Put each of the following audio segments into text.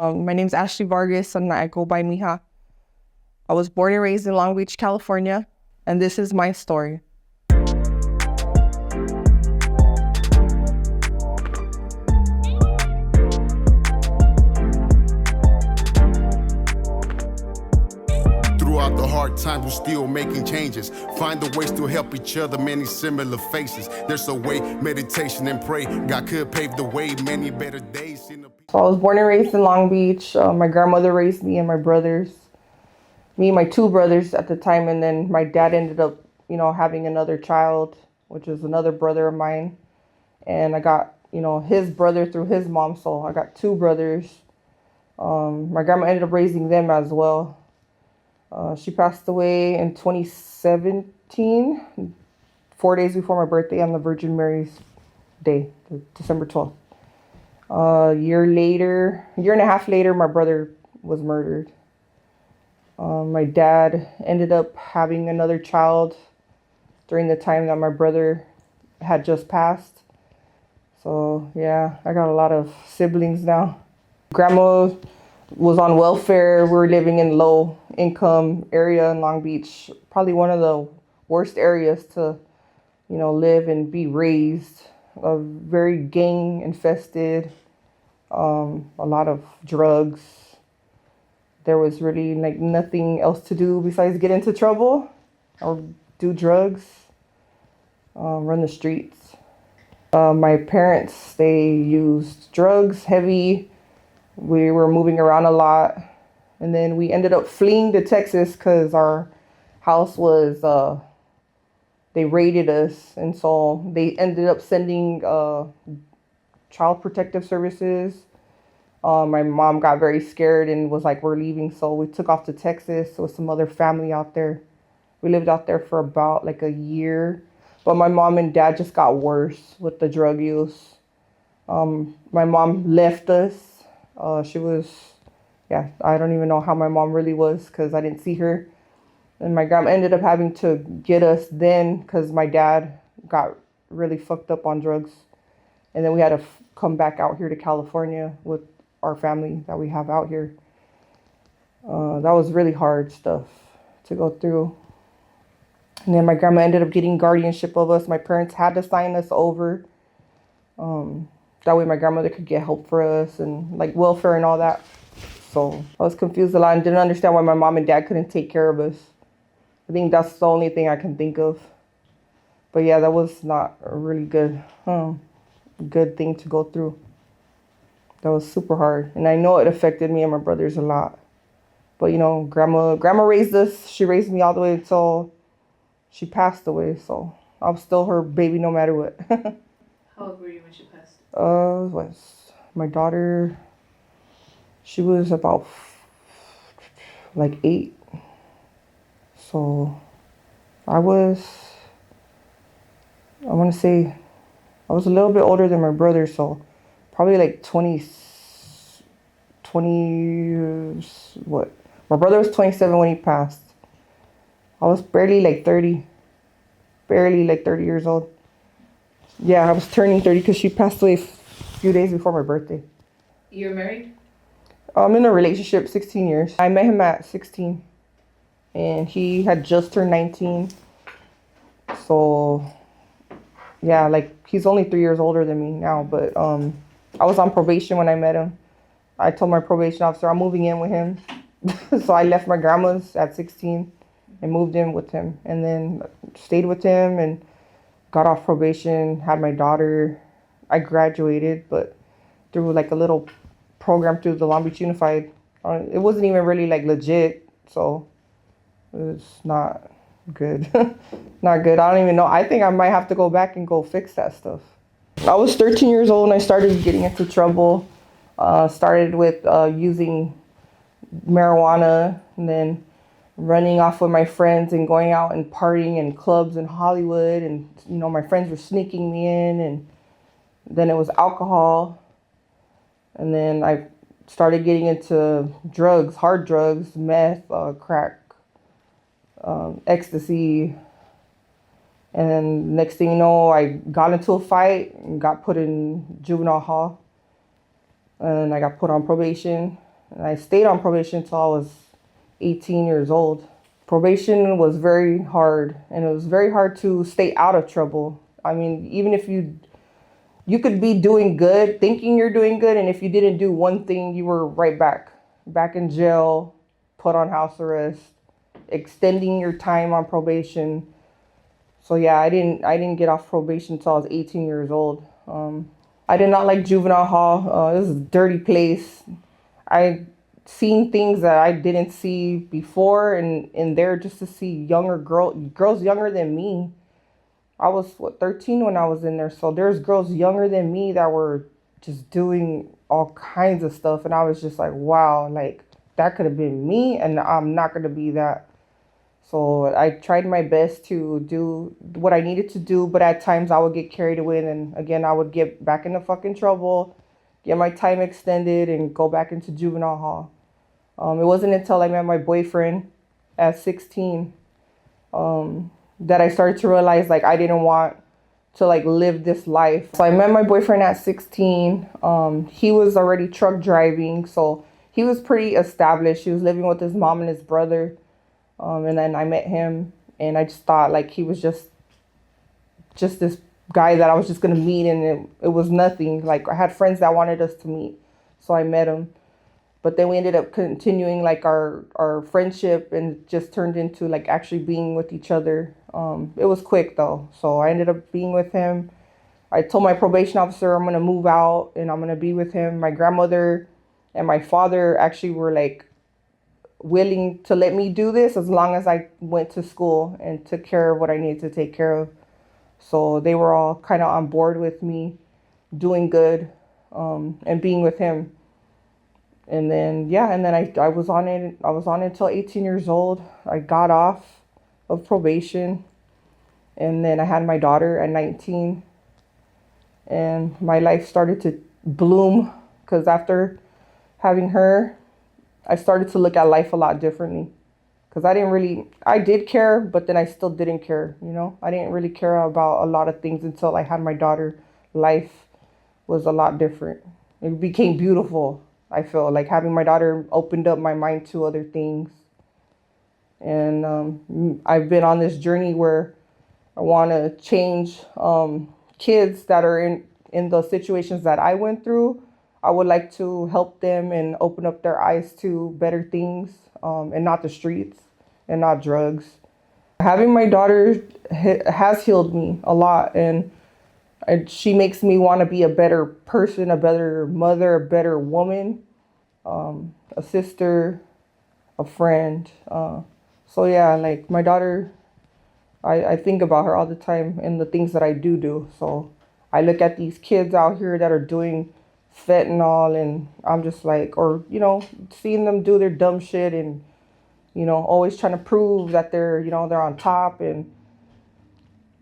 My name's Ashley Vargas and I go by Mija. I was born and raised in Long Beach, California, and this is my story. Throughout the hard times, we're still making changes. Find the ways to help each other, many similar faces. There's a way, meditation and pray. God could pave the way, many better days. So I was born and raised in Long Beach. My grandmother raised me and my brothers. Me and my two brothers at the time, and then my dad ended up, having another child, which is another brother of mine. And I got, his brother through his mom, so I got two brothers. My grandma ended up raising them as well. She passed away in 2017, 4 days before my birthday on the Virgin Mary's Day, December 12th. A year and a half later, my brother was murdered. My dad ended up having another child during the time that my brother had just passed. So yeah, I got a lot of siblings now. Grandma was on welfare. We were living in low income area in Long Beach, probably one of the worst areas to, live and be raised. Very gang infested, a lot of drugs. There was really nothing else to do besides get into trouble or do drugs, run the streets. My parents, they used drugs heavy. We were moving around a lot. And then we ended up fleeing to Texas because our house was, they raided us. And so they ended up sending Child Protective Services. My mom got very scared and was like, we're leaving. So we took off to Texas with some other family out there. We lived out there for about a year. But my mom and dad just got worse with the drug use. My mom left us. She was, I don't even know how my mom really was because I didn't see her. And my grandma ended up having to get us then because my dad got really fucked up on drugs. And then we had to come back out here to California with our family that we have out here. That was really hard stuff to go through. And then my grandma ended up getting guardianship of us. My parents had to sign us over. That way my grandmother could get help for us and welfare and all that. So I was confused a lot and didn't understand why my mom and dad couldn't take care of us. I think that's the only thing I can think of. But yeah, that was not a really good thing to go through. That was super hard. And I know it affected me and my brothers a lot. But grandma raised us. She raised me all the way until she passed away. So I'm still her baby no matter what. How old were you when she passed? My daughter, she was about 8. So I want to say I was a little bit older than my brother, so probably 20, what? My brother was 27 when he passed. I was barely 30 years old. Yeah, I was turning 30 because she passed away a few days before my birthday. You're married? I'm in a relationship 16 years. I met him at 16 and he had just turned 19. So yeah, he's only 3 years older than me now, but I was on probation when I met him. I told my probation officer I'm moving in with him. So I left my grandma's at 16 and moved in with him and then stayed with him and got off probation, had my daughter. I graduated, but through a little program through the Long Beach Unified. It wasn't even really legit, so it was not good. Not good. I don't even know. I think I might have to go back and go fix that stuff. I was 13 years old and I started getting into trouble. Started with using marijuana and then running off with my friends and going out and partying in clubs in Hollywood. And, my friends were sneaking me in, and then it was alcohol. And then I started getting into drugs, hard drugs, meth, crack, ecstasy. And next thing you know, I got into a fight and got put in juvenile hall. And I got put on probation. And I stayed on probation until I was 18 years old. Probation was very hard, and it was very hard to stay out of trouble. I mean, even if you could be doing good, thinking you're doing good, and if you didn't do one thing, you were right back in jail, put on house arrest, extending your time on probation. So yeah, I didn't get off probation until I was 18 years old. I did not like juvenile hall. It was a dirty place. I seen things that I didn't see before, and in there just to see girls younger than me. I was 13 when I was in there, so there's girls younger than me that were just doing all kinds of stuff, and I was just like, wow, like that could have been me, and I'm not gonna be that. So I tried my best to do what I needed to do, but at times I would get carried away, and again I would get back into fucking trouble, get my time extended, and go back into juvenile hall. It wasn't until I met my boyfriend at 16 that I started to realize like I didn't want to like live this life. So I met my boyfriend at 16. He was already truck driving, so he was pretty established. He was living with his mom and his brother. And then I met him, and I just thought like he was just this guy that I was just gonna meet, and it was nothing. Like I had friends that wanted us to meet, so I met him. But then we ended up continuing like our friendship, and just turned into like actually being with each other. It was quick though, so I ended up being with him. I told my probation officer I'm gonna move out and I'm gonna be with him. My grandmother and my father actually were like willing to let me do this as long as I went to school and took care of what I needed to take care of. So they were all kind of on board with me doing good, and being with him. And then I was on it. I was on it until 18 years old. I got off of probation, and then I had my daughter at 19, and my life started to bloom because after having her, I started to look at life a lot differently. Because I did care, but then I still didn't care, you know? I didn't really care about a lot of things until I had my daughter. Life was a lot different. It became beautiful. I feel like having my daughter opened up my mind to other things. And I've been on this journey where I want to change kids that are in the situations that I went through. I would like to help them and open up their eyes to better things, and not the streets and not drugs. Having my daughter has healed me a lot, and she makes me want to be a better person, a better mother, a better woman, a sister, a friend. So yeah, like my daughter, I think about her all the time and the things that I do. So I look at these kids out here that are doing fentanyl, and I'm just like, or, you know, seeing them do their dumb shit, and, you know, always trying to prove that they're on top. And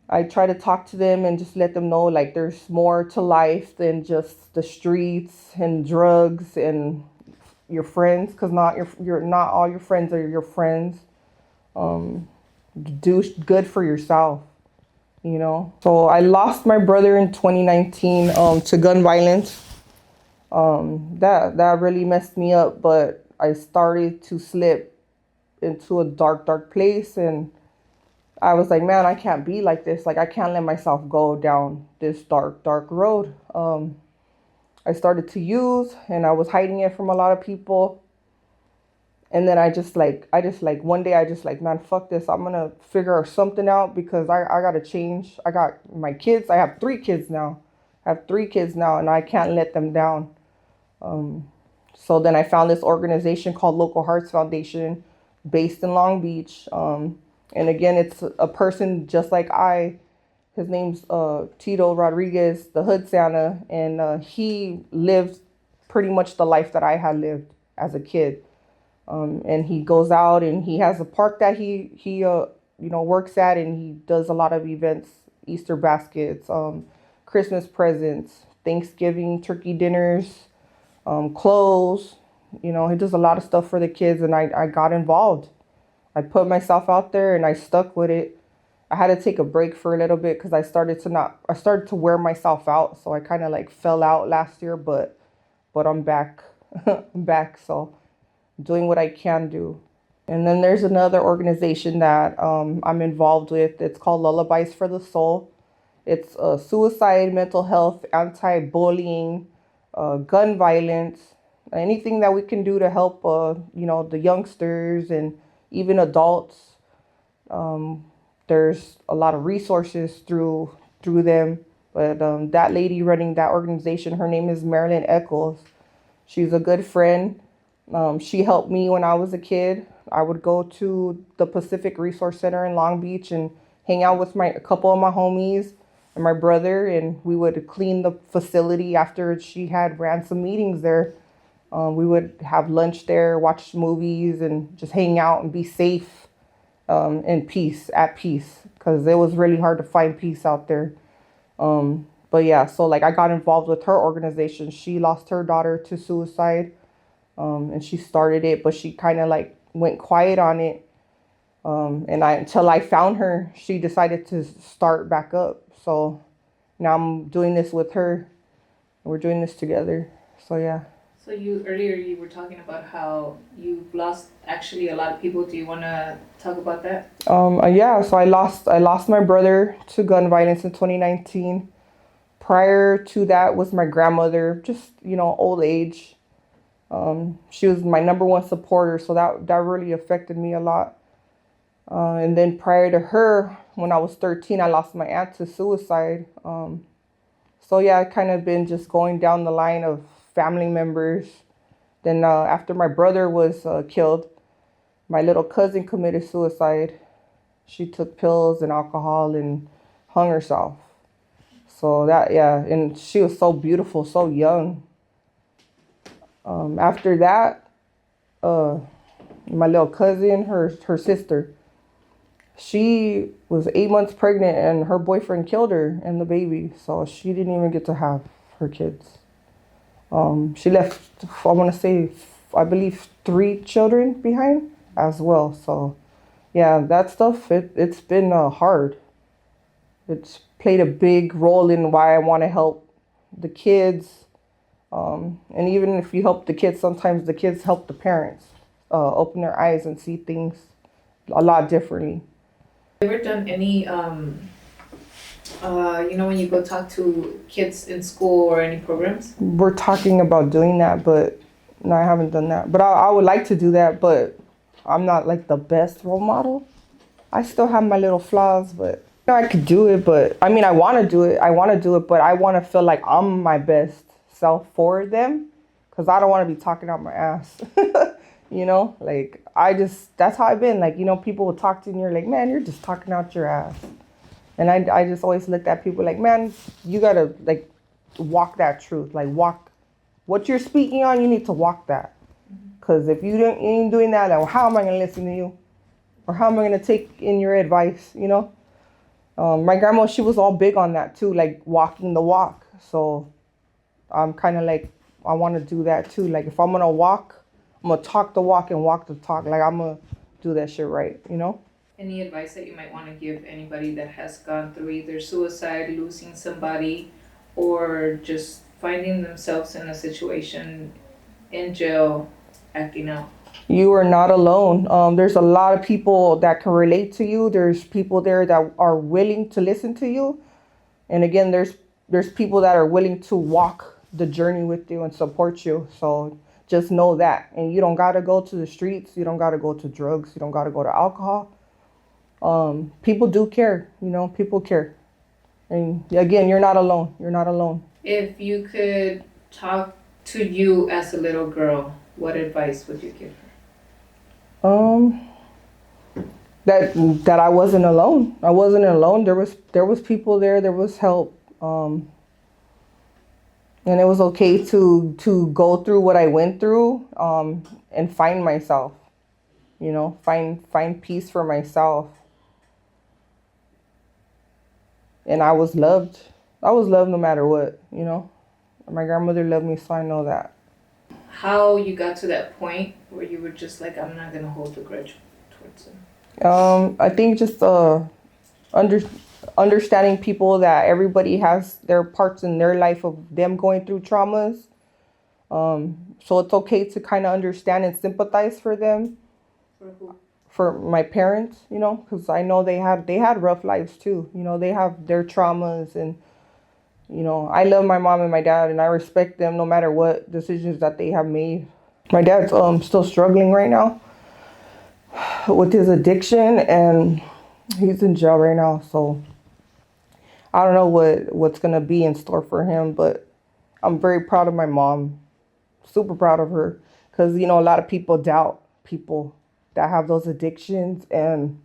I try to talk to them and just let them know like there's more to life than just the streets and drugs and your friends, because not all your friends are your friends. Do good for yourself, you know. So I lost my brother in 2019 to gun violence. That really messed me up, but I started to slip into a dark place, and I was like, man, I can't be like this. Like, I can't let myself go down this dark road. I started to use, and I was hiding it from a lot of people. And then I just like one day I just like, man, fuck this. I'm gonna figure something out, because I gotta change. I got my kids. I have 3 kids now. And I can't let them down. So then I found this organization called Local Hearts Foundation, based in Long Beach. And again, it's a person just like his name's Tito Rodriguez, the Hood Santa. And he lived pretty much the life that I had lived as a kid. And he goes out and he has a park that he works at, and he does a lot of events, Easter baskets, Christmas presents, Thanksgiving turkey dinners, clothes. He does a lot of stuff for the kids, and I got involved. I put myself out there and I stuck with it. I had to take a break for a little bit because I started to wear myself out. So I kind of like fell out last year, but I'm back. back. So doing what I can do. And then there's another organization that I'm involved with. It's called Lullabies for the Soul. It's suicide, mental health, anti-bullying, gun violence, anything that we can do to help, the youngsters and even adults. There's a lot of resources through them. But that lady running that organization, her name is Marilyn Eccles. She's a good friend. She helped me when I was a kid. I would go to the Pacific Resource Center in Long Beach and hang out with a couple of my homies and my brother, and we would clean the facility after she had ran some meetings there. We would have lunch there, watch movies, and just hang out and be safe at peace, because it was really hard to find peace out there. But yeah, so like I got involved with her organization. She lost her daughter to suicide, and she started it, but she kind of like went quiet on it. Until I found her, she decided to start back up. So now I'm doing this with her. We're doing this together. So yeah. So earlier you were talking about how you've lost actually a lot of people. Do you want to talk about that? Yeah. So I lost my brother to gun violence in 2019. Prior to that was my grandmother, just old age. She was my number one supporter, so that really affected me a lot. And then prior to her, when I was 13, I lost my aunt to suicide. So yeah, I kind of been just going down the line of family members. Then after my brother was killed, my little cousin committed suicide. She took pills and alcohol and hung herself. So and she was so beautiful, so young. After that, my little cousin, her sister, she was 8 months pregnant and her boyfriend killed her and the baby. So she didn't even get to have her kids. She left, I believe 3 children behind as well. So yeah, that stuff, it's been hard. It's played a big role in why I want to help the kids. And even if you help the kids, sometimes the kids help the parents open their eyes and see things a lot differently. Have you ever done any, when you go talk to kids in school or any programs? We're talking about doing that, but no, I haven't done that. But I would like to do that, but I'm not like the best role model. I still have my little flaws, but I could do it. But I mean, I want to do it. But I want to feel like I'm my best self for them, because I don't want to be talking out my ass. Like that's how I've been. Like, people will talk to you and you're like, man, you're just talking out your ass. And I just always looked at people like, man, you gotta like walk that truth. Like walk what you're speaking on, you need to walk that. Because if you ain't doing that, then how am I gonna listen to you? Or how am I gonna take in your advice, My grandma, she was all big on that too, like walking the walk. So I'm kind of like, I want to do that too. Like if I'm going to walk, I'm going to talk the walk and walk the talk. Like I'm going to do that shit right, Any advice that you might want to give anybody that has gone through either suicide, losing somebody, or just finding themselves in a situation in jail, acting out? You are not alone. There's a lot of people that can relate to you. There's people there that are willing to listen to you. And again, there's people that are willing to walk the journey with you and support you. So just know that. And you don't got to go to the streets. You don't got to go to drugs. You don't got to go to alcohol. People do care, people care. And again, you're not alone. You're not alone. If you could talk to you as a little girl, what advice would you give her? That I wasn't alone. I wasn't alone. There was people there. There was help. And it was okay to go through what I went through, and find myself, find peace for myself. And I was loved. I was loved no matter what, My grandmother loved me, so I know that. How you got to that point where you were just like, I'm not gonna hold a grudge towards him? I think just understanding people, that everybody has their parts in their life of them going through traumas. So it's okay to kind of understand and sympathize for them, For who? for my parents, you know, because I know they had rough lives too. You know, they have their traumas, and you know, I love my mom and my dad, and I respect them no matter what decisions that they have made. My dad's still struggling right now with his addiction, and he's in jail right now. So I don't know what's gonna be in store for him, but I'm very proud of my mom, super proud of her, because you know a lot of people doubt people that have those addictions, and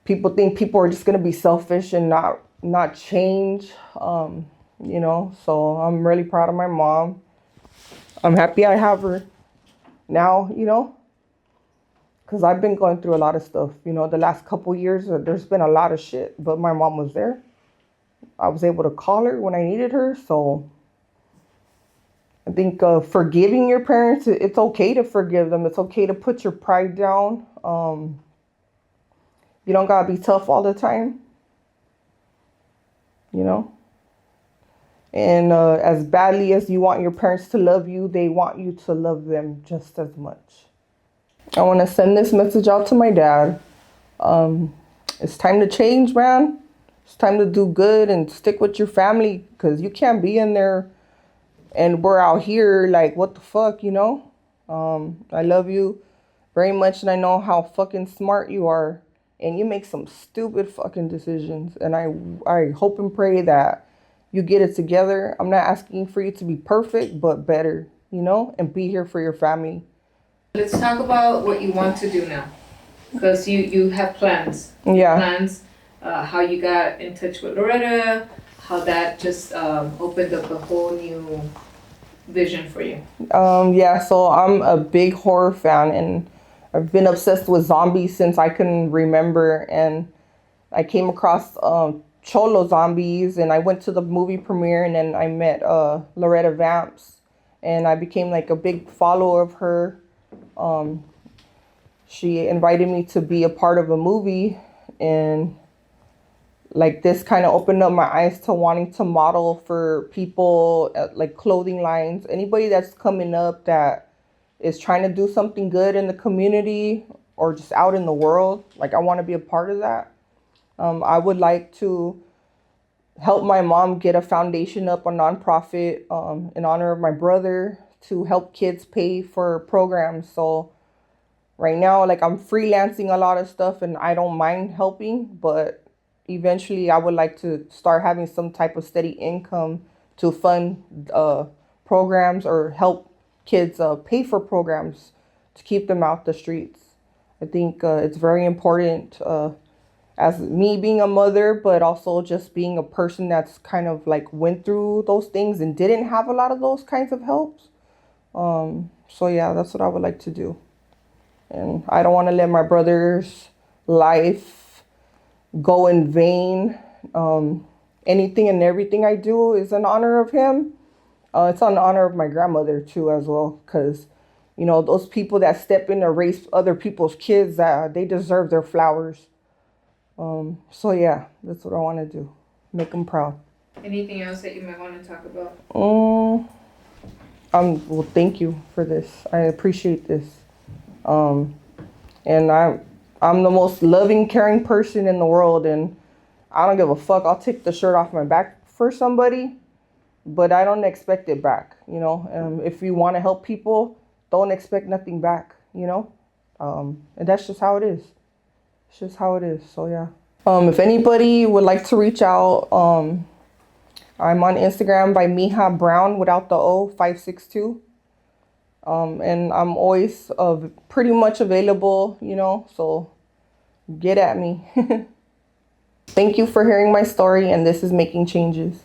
people think people are just gonna be selfish and not change. You know, so I'm really proud of my mom. I'm happy I have her now, you know, because I've been going through a lot of stuff. You know, the last couple years, there's been a lot of shit, but my mom was there. I was able to call her when I needed her. So I think forgiving your parents, it's okay to forgive them. It's okay to put your pride down. You don't gotta be tough all the time, you know. And as badly as you want your parents to love you, they want you to love them just as much. I want to send this message out to my dad. It's time to change, man. It's time to do good and stick with your family, because you can't be in there and we're out here like, what the fuck, you know? I love you very much, and I know how fucking smart you are, and you make some stupid fucking decisions. And I hope and pray that you get it together. I'm not asking for you to be perfect, but better, you know, and be here for your family. Let's talk about what you want to do now, because you have plans. Yeah. Plans, how you got in touch with Loretta, how that just opened up a whole new vision for you. Yeah, so I'm a big horror fan, and I've been obsessed with zombies since I can remember. And I came across Cholo zombies, and I went to the movie premiere, and then I met Loretta Vamps, and I became like a big follower of her. She invited me to be a part of a movie, and like this kind of opened up my eyes to wanting to model for people, like clothing lines, anybody that's coming up that is trying to do something good in the community or just out in the world. Like, I want to be a part of that. I would like to help my mom get a foundation up, a nonprofit, in honor of my brother, to help kids pay for programs. So right now, like, I'm freelancing a lot of stuff, and I don't mind helping, but eventually I would like to start having some type of steady income to fund programs or help kids pay for programs to keep them out the streets. I think it's very important, as me being a mother, but also just being a person that's kind of like went through those things and didn't have a lot of those kinds of helps. So yeah, that's what I would like to do. And I don't want to let my brother's life go in vain. Anything and everything I do is in honor of him. It's in honor of my grandmother too, as well, because you know, those people that step in to raise other people's kids, they deserve their flowers. So yeah, that's what I want to do. Make them proud. Anything else that you might want to talk about? Well, thank you for this. I appreciate this. And I'm the most loving, caring person in the world, and I don't give a fuck. I'll take the shirt off my back for somebody, but I don't expect it back, you know. If you want to help people, don't expect nothing back, you know. And that's just how it is. It's just how it is. So yeah. If anybody would like to reach out, I'm on Instagram by Mija Brown without the O 562. And I'm always pretty much available, you know, so get at me. Thank you for hearing my story, and this is Making Changes.